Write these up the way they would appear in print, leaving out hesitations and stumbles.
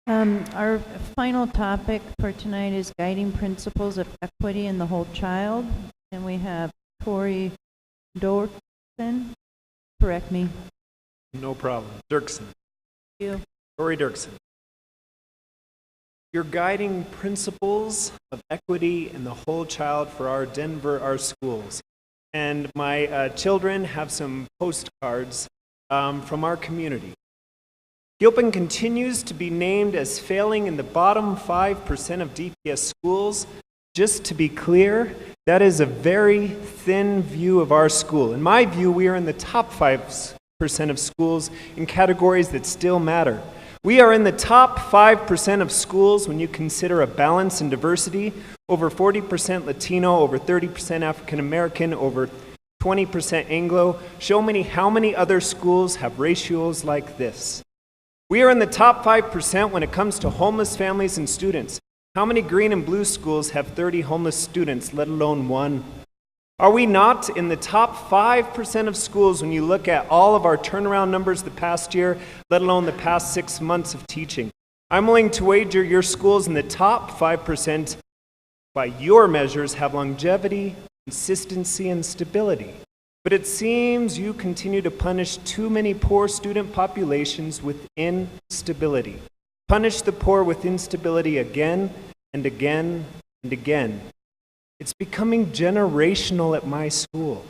Our final topic for tonight is guiding principles of equity in the whole child. And we have Tori Dirksen. Correct me. No problem. Dirksen. Thank you. Tori Dirksen. Your guiding principles of equity in the whole child for our schools. And my children have some postcards from our community. Gilpin continues to be named as failing in the bottom 5% of DPS schools. Just to be clear, that is a very thin view of our school. In my view, we are in the top 5% of schools in categories that still matter. We are in the top 5% of schools when you consider a balance and diversity, over 40% Latino, over 30% African American, over 20% Anglo. Show me how many other schools have ratios like this. We are in the top 5% when it comes to homeless families and students. How many green and blue schools have 30 homeless students, let alone one? Are we not in the top 5% of schools when you look at all of our turnaround numbers the past year, let alone the past 6 months of teaching? I'm willing to wager your schools in the top 5% by your measures have longevity, consistency, and stability. But it seems you continue to punish too many poor student populations with instability. Punish the poor with instability again and again and again. It's becoming generational at my school.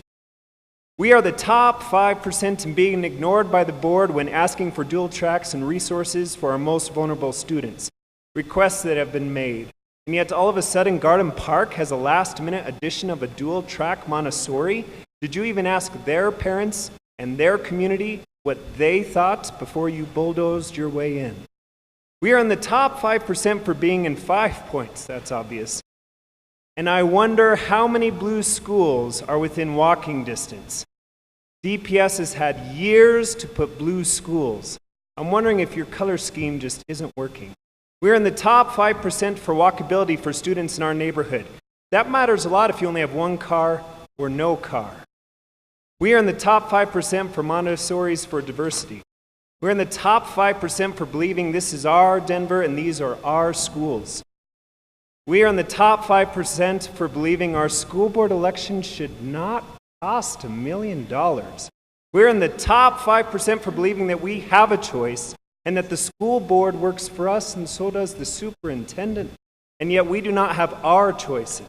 We are the top 5% in being ignored by the board when asking for dual tracks and resources for our most vulnerable students. Requests that have been made. And yet all of a sudden Garden Park has a last-minute addition of a dual track Montessori. Did you even ask their parents and their community what they thought before you bulldozed your way in? We are in the top 5% for being in 5 points, that's obvious. And I wonder how many blue schools are within walking distance. DPS has had years to put blue schools. I'm wondering if your color scheme just isn't working. We're in the top 5% for walkability for students in our neighborhood. That matters a lot if you only have one car or no car. We are in the top 5% for Montessori's for diversity. We're in the top 5% for believing this is our Denver and these are our schools. We are in the top 5% for believing our school board election should not cost $1 million. We're in the top 5% for believing that we have a choice and that the school board works for us and so does the superintendent. And yet we do not have our choices.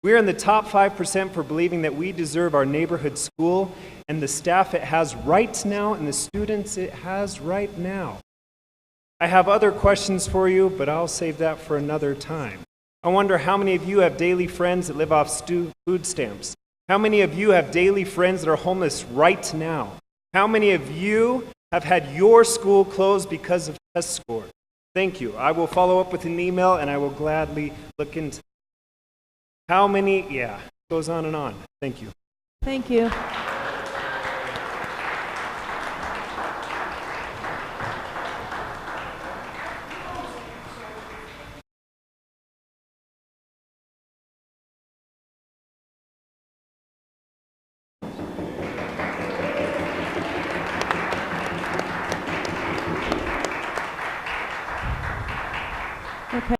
We are in the top 5% for believing that we deserve our neighborhood school and the staff it has right now and the students it has right now. I have other questions for you, but I'll save that for another time. I wonder how many of you have daily friends that live off food stamps? How many of you have daily friends that are homeless right now? How many of you have had your school closed because of test score? Thank you. I will follow up with an email and I will gladly look into how many, it goes on and on. Thank you. Thank you.